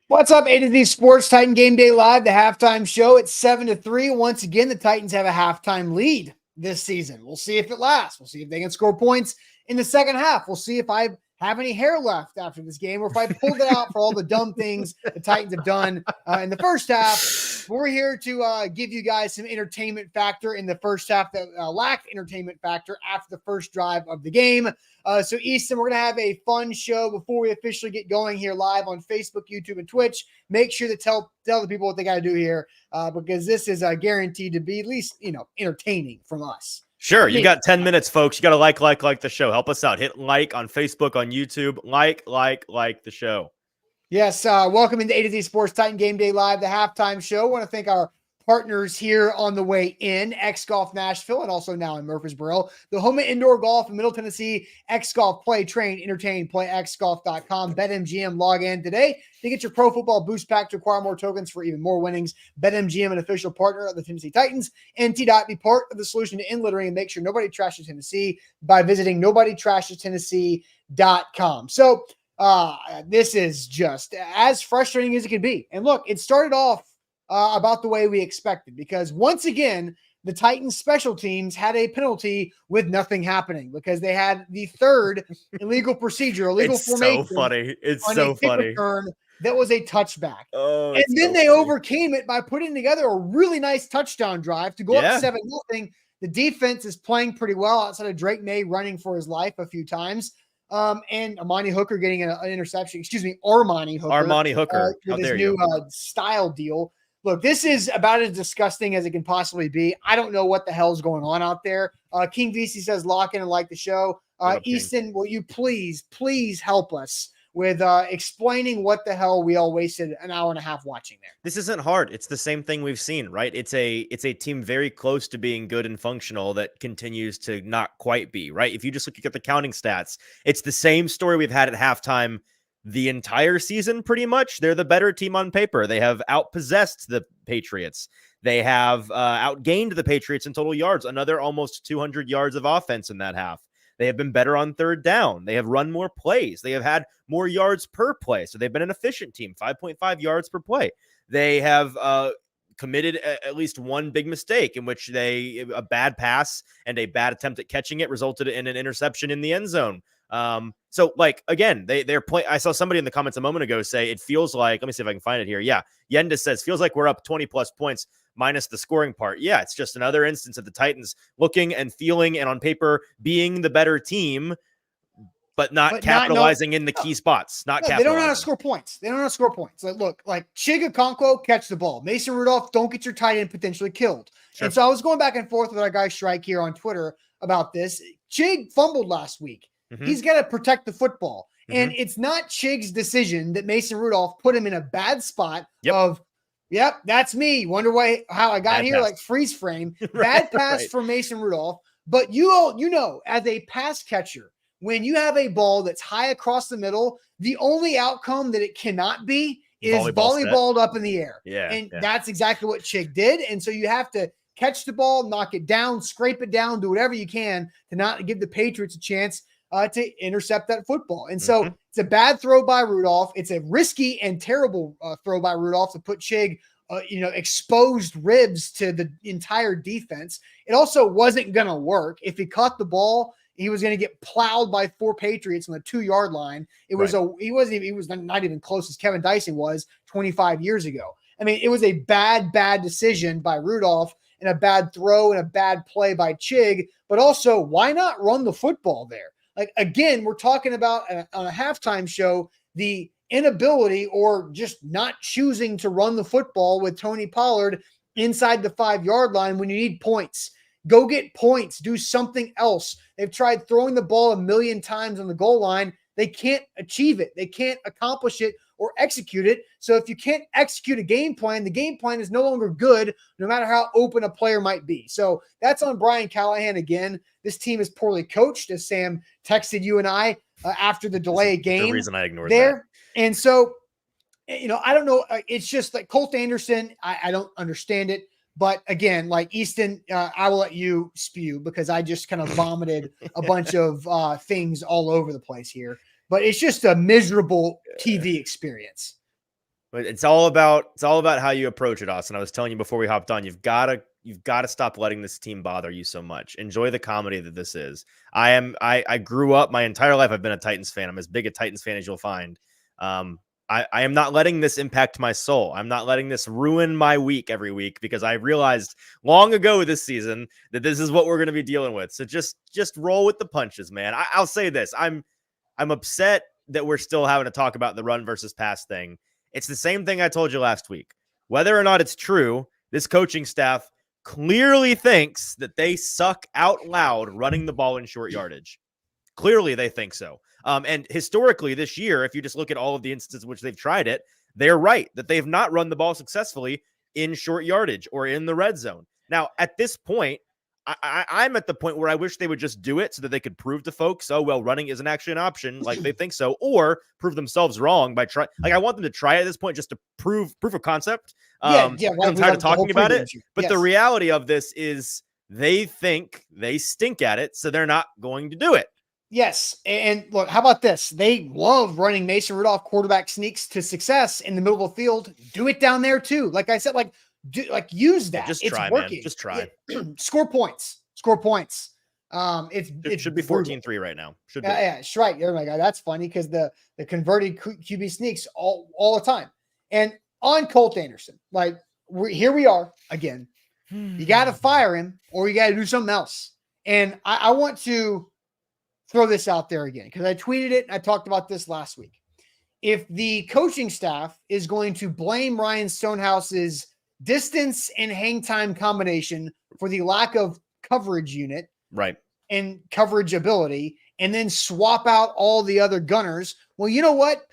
What's up, A to Z Sports Titan Game Day Live, the halftime show. It's 7-3. Once again, the Titans have a halftime lead this season. We'll see if it lasts. We'll see if they can score points in the second half. We'll see if I have any hair left after this game or if I pulled it out for all the dumb things the Titans have done in the first half. We're here to give you guys some entertainment factor in the first half that lacked entertainment factor after the first drive of the game. So Easton, we're going to have a fun show before we officially get going here live on Facebook, YouTube, and Twitch. Make sure to tell the people what they got to do here because this is guaranteed to be at least, entertaining from us. Sure. You got 10 minutes, folks. You got to like the show. Help us out. Hit like on Facebook, on YouTube. Like the show. Yes. Welcome into A to Z Sports Titan Game Day Live, the halftime show. I want to thank our partners here on the way in, X Golf Nashville, and also now in Murfreesboro, the home and indoor golf in Middle Tennessee. X Golf, play, train, entertain, playxgolf.com. BetMGM, log in today to get your Pro Football Boost Pack to acquire more tokens for even more winnings. BetMGM, an official partner of the Tennessee Titans, and T-Dot, be part of the solution to end littering and make sure nobody trashes Tennessee by visiting nobodytrashestennessee.com. So this is just as frustrating as it could be. And look, it started off about the way we expected, because once again, the Titans special teams had a penalty with nothing happening because they had the third illegal procedure, illegal formation. So funny. It's so funny. That was a touchback. Oh, and then they overcame it by putting together a really nice touchdown drive to go up 7-0. The defense is playing pretty well outside of Drake May running for his life a few times. And Armani Hooker getting an interception. Excuse me, Armani Hooker. With his new style deal. Look, this is about as disgusting as it can possibly be. I don't know what the hell's going on out there. King VC says lock in and like the show. Easton, will you please help us with explaining what the hell we all wasted an hour and a half watching there? This isn't hard. It's the same thing we've seen, right? It's a team very close to being good and functional that continues to not quite be, right? If you just look at the counting stats, it's the same story we've had at halftime the entire season, pretty much. They're the better team on paper. They have outpossessed the Patriots. They have outgained the Patriots in total yards, another almost 200 yards of offense in that half. They have been better on third down. They have run more plays. They have had more yards per play. So they've been an efficient team, 5.5 yards per play. They have committed at least one big mistake in which a bad pass and a bad attempt at catching it resulted in an interception in the end zone. So like, again, they're playing. I saw somebody in the comments a moment ago say it feels like, let me see if I can find it here. Yeah. Yenda says feels like we're up 20 plus points minus the scoring part. Yeah. It's just another instance of the Titans looking and feeling and on paper being the better team, but capitalizing in the key spots. They don't know how to score points. Like Chig Okonkwo, catch the ball. Mason Rudolph, don't get your tight end potentially killed. Sure. And so I was going back and forth with our guy Shrike here on Twitter about this. Chig fumbled last week. Mm-hmm. He's got to protect the football. Mm-hmm. And it's not Chig's decision that Mason Rudolph put him in a bad spot yep, that's me. Wonder how I got bad here, pass. Like freeze frame. Bad pass for Mason Rudolph. But you know, as a pass catcher, when you have a ball that's high across the middle, the only outcome that it cannot be is volleyballed up in the air. That's exactly what Chig did. And so you have to catch the ball, knock it down, scrape it down, do whatever you can to not give the Patriots a chance to intercept that football. And so it's a bad throw by Rudolph. It's a risky and terrible throw by Rudolph to put Chig, exposed ribs to the entire defense. It also wasn't going to work. If he caught the ball, he was going to get plowed by 4 Patriots on the 2-yard line. He was not even close as Kevin Dyson was 25 years ago. I mean, it was a bad decision by Rudolph and a bad throw and a bad play by Chig, but also why not run the football there? Like, again, we're talking about on a halftime show, the inability or just not choosing to run the football with Tony Pollard inside the 5-yard line when you need points. Go get points. Do something else. They've tried throwing the ball a million times on the goal line. They can't achieve it. They can't accomplish it or execute it. So if you can't execute a game plan, the game plan is no longer good, no matter how open a player might be. So that's on Brian Callahan again. This team is poorly coached, as Sam texted you and I after the delay of game. The reason I ignored there. That. And so, I don't know. It's just like Colt Anderson. I don't understand it. But again, like Easton, I will let you spew because I just kind of vomited a bunch of things all over the place here. But it's just a miserable TV experience. But it's all about how you approach it, Austin. I was telling you before we hopped on, you've got to stop letting this team bother you so much. Enjoy the comedy that this is. I grew up my entire life. I've been a Titans fan. I'm as big a Titans fan as you'll find. I am not letting this impact my soul. I'm not letting this ruin my week every week, because I realized long ago this season that this is what we're going to be dealing with. So just roll with the punches, man. I'll say this. I'm upset that we're still having to talk about the run versus pass thing. It's the same thing I told you last week. Whether or not it's true, this coaching staff clearly thinks that they suck out loud running the ball in short yardage. Clearly they think so. And historically this year, if you just look at all of the instances in which they've tried it, they're right that they've not run the ball successfully in short yardage or in the red zone. Now, at this point, I'm at the point where I wish they would just do it so that they could prove to folks, oh, well, running isn't actually an option like they think so, or prove themselves wrong by trying. Like, I want them to try it at this point just to proof of concept. Right. I'm tired of talking about it. But yes. The reality of this is they think they stink at it, so they're not going to do it. Yes. And look, how about this? They love running Mason Rudolph quarterback sneaks to success in the middle of the field. Do it down there too. Like I said, use that. Just it's try, working. man. Just try. Score points. It should be 14-3 right now. Should be. Yeah, it's right. Oh my God, that's funny because the converted QB sneaks all the time. And on Colt Anderson, here we are again. You got to fire him or you got to do something else. And I want to throw this out there again because I tweeted it. And I talked about this last week. If the coaching staff is going to blame Ryan Stonehouse's distance and hang time combination for the lack of coverage unit, right, and coverage ability, and then swap out all the other gunners, well, you know what?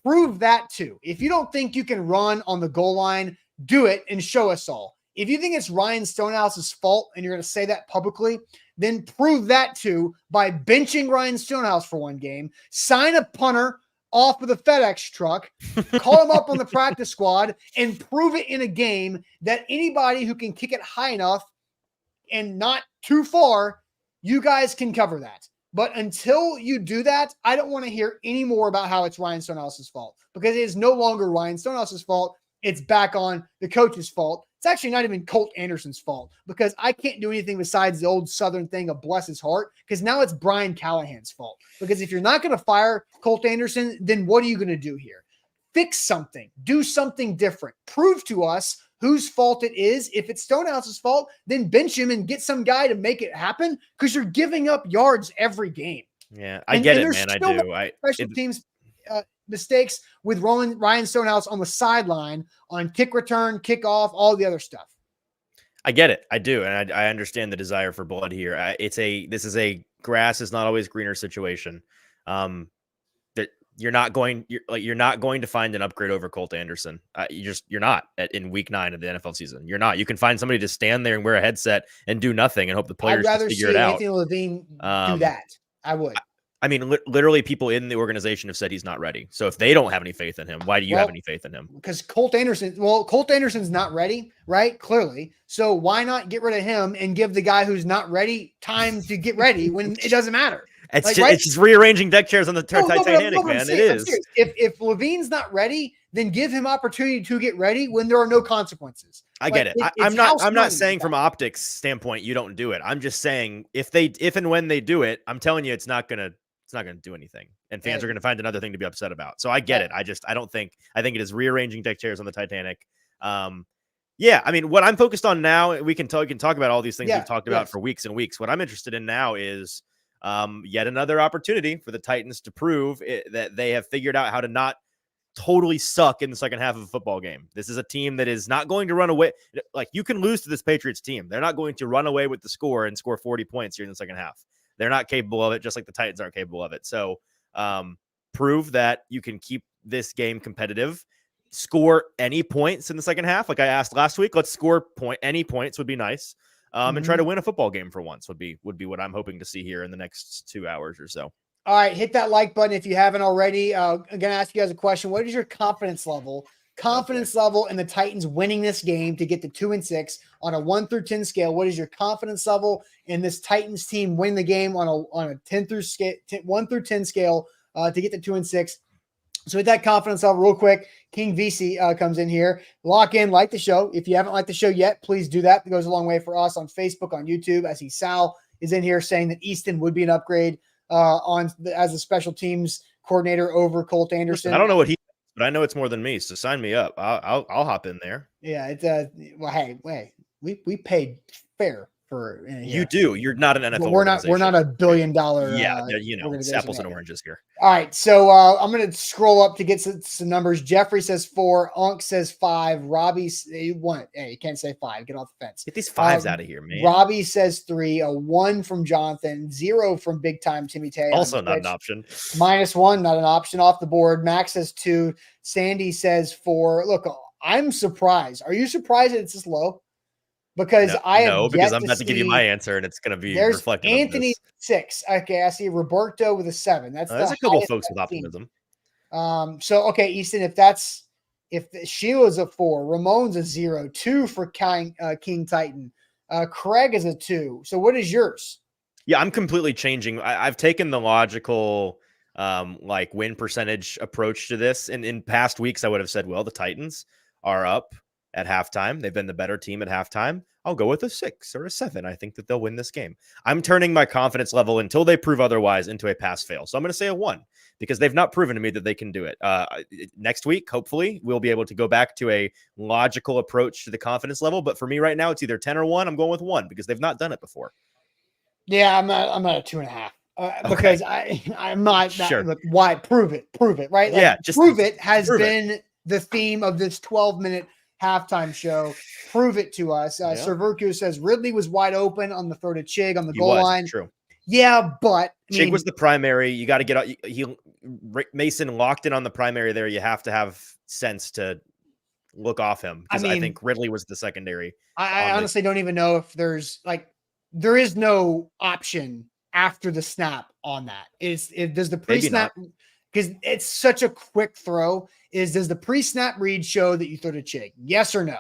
Prove that too. If you don't think you can run on the goal line, do it and show us all. If you think it's Ryan Stonehouse's fault and you're going to say that publicly, then prove that too by benching Ryan Stonehouse for one game, sign a punter off with a FedEx truck, call him up on the practice squad, and prove it in a game that anybody who can kick it high enough and not too far, you guys can cover that. But until you do that, I don't want to hear any more about how it's Ryan Stonehouse's fault, because it is no longer Ryan Stonehouse's fault. It's back on the coach's fault. It's actually not even Colt Anderson's fault, because I can't do anything besides the old Southern thing of bless his heart, because now it's Brian Callahan's fault. Because if you're not going to fire Colt Anderson, then what are you going to do here? Fix something. Do something different. Prove to us whose fault it is. If it's Stonehouse's fault, then bench him and get some guy to make it happen, because you're giving up yards every game. Yeah, I get it, man. I do. Special teams mistakes with Ryan Stonehouse on the sideline on kick return, kickoff, all the other stuff. I get it. I do. And I understand the desire for blood here. This is a grass is not always greener situation. That you're not going to find an upgrade over Colt Anderson. You're not in week 9 of the NFL season. You're not. You can find somebody to stand there and wear a headset and do nothing and hope the players figure it out. I'd rather see Anthony Levine do that. I would. I mean, literally, people in the organization have said he's not ready. So if they don't have any faith in him, why do you have any faith in him? Because Colt Anderson's not ready, right? Clearly. So why not get rid of him and give the guy who's not ready time to get ready when it doesn't matter? It's just rearranging deck chairs on the Titanic, man. It is. If Levine's not ready, then give him opportunity to get ready when there are no consequences. I get it. I'm not saying from optics standpoint you don't do it. I'm just saying if and when they do it, I'm telling you it's not gonna do anything, and fans are gonna find another thing to be upset about. So I get it. I think it is rearranging deck chairs on the Titanic. Yeah, I mean, what I'm focused on now, we can talk about all these things we've talked about for weeks and weeks. What I'm interested in now is yet another opportunity for the Titans to prove that they have figured out how to not totally suck in the second half of a football game. This is a team that is not going to run away. Like, you can lose to this Patriots team. They're not going to run away with the score and score 40 points here in the second half. They're not capable of it, just like the Titans aren't capable of it. So prove that you can keep this game competitive, score any points in the second half. Like I asked last week, let's score any points would be nice. And try to win a football game for once would be what I'm hoping to see here in the next 2 hours or so. All right, hit that like button if you haven't already. I'm going to ask you guys a question. What is your confidence level in the Titans winning this game to get to 2-6 on a 1 through 10 scale? What is your confidence level in this Titans team winning the game on a 1 through 10 scale to get to 2-6? So with that confidence level, real quick, King VC comes in here. Lock in, like the show. If you haven't liked the show yet, please do that. It goes a long way for us on Facebook, on YouTube. I see Sal is in here saying that Easton would be an upgrade as a special teams coordinator over Colt Anderson. Listen, I don't know what he, but I know it's more than me. So sign me up. I'll hop in there. Yeah, it's well, hey, we paid fair for you do. You're not an NFL. We're not $1 billion. Yeah, it's apples and oranges here. All right, so I'm going to scroll up to get some numbers. Jeffrey says 4. Unk says 5. Robbie, you can't say 5. Get off the fence. Get these 5s out of here, man. Robbie says 3. A 1 from Jonathan. 0 from Big Time Timmy Tay. Also not an option. -1, not an option off the board. Max says 2. Sandy says 4. Look, I'm surprised. Are you surprised that it's this low? Because because I'm about to give you my answer and it's going to be reflective. Anthony 6. Okay, I see Roberto with a 7. That's there's a couple folks with optimism. So okay, Easton, if Sheila's a 4, Ramon's a 0, 2 for King Titan, Craig is a 2. So what is yours? Yeah, I'm completely changing. I've taken the logical win percentage approach to this. And in past weeks, I would have said, well, the Titans are up at halftime. They've been the better team at halftime. I'll go with a 6 or a 7. I think that they'll win this game. I'm turning my confidence level until they prove otherwise into a pass fail. So I'm going to say a 1 because they've not proven to me that they can do it. Next week, hopefully, we'll be able to go back to a logical approach to the confidence level. But for me right now, it's either 10 or 1. I'm going with 1 because they've not done it before. Yeah, I'm at a 2.5 because I'm not sure. Look, why prove it, right? Like, yeah, just prove it has been the theme of this 12-minute halftime show. Prove it to us. Sir Verku says Ridley was wide open on the throw to Chig on the goal line. True. Yeah, but Chig was the primary. You got to get Mason locked in on the primary there. You have to have sense to look off him because I think Ridley was the secondary. I honestly don't even know if there is no option after the snap on that. Does the pre-snap, because it's such a quick throw, does the pre-snap read show that you throw to Chig? Yes or no?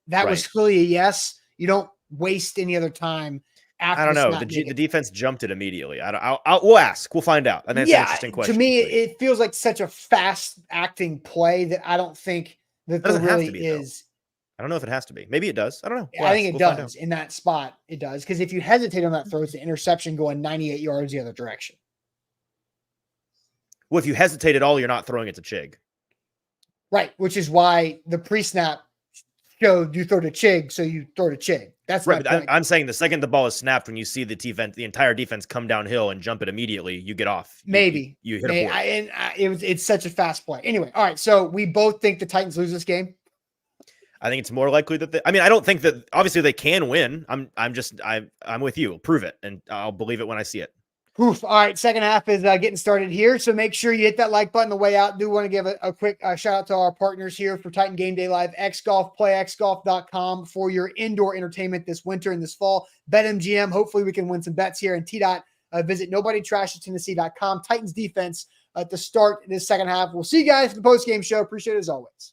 That was clearly a yes. You don't waste any other time after. I don't know. The defense jumped it immediately. We'll ask. We'll find out. And that's an interesting question. To me, it feels like such a fast-acting play that I don't think that there really is. I don't know if it has to be. Maybe it does. I don't know. I think it does in that spot. It does. Because if you hesitate on that throw, it's an interception going 98 yards the other direction. Well, if you hesitate at all, you're not throwing it to Chig. Right. Which is why the pre-snap showed you throw to Chig, so you throw to Chig. That's right. But I'm saying the second the ball is snapped, when you see the entire defense come downhill and jump it immediately, you get off. Maybe. You hit a board. It's such a fast play. Anyway, all right. So we both think the Titans lose this game. I think it's more likely that I don't think that obviously they can win. I'm with you. Prove it, and I'll believe it when I see it. Oof. All right, second half is getting started here, so make sure you hit that like button on the way out. Do want to give a quick shout out to our partners here for Titan Game Day Live, XGolf, playxgolf.com for your indoor entertainment this winter and this fall. BetMGM, hopefully we can win some bets here, and T-Dot, visit nobodytrashes.tennessee.com. Titans defense to start this second half. We'll see you guys for the post-game show. Appreciate it as always.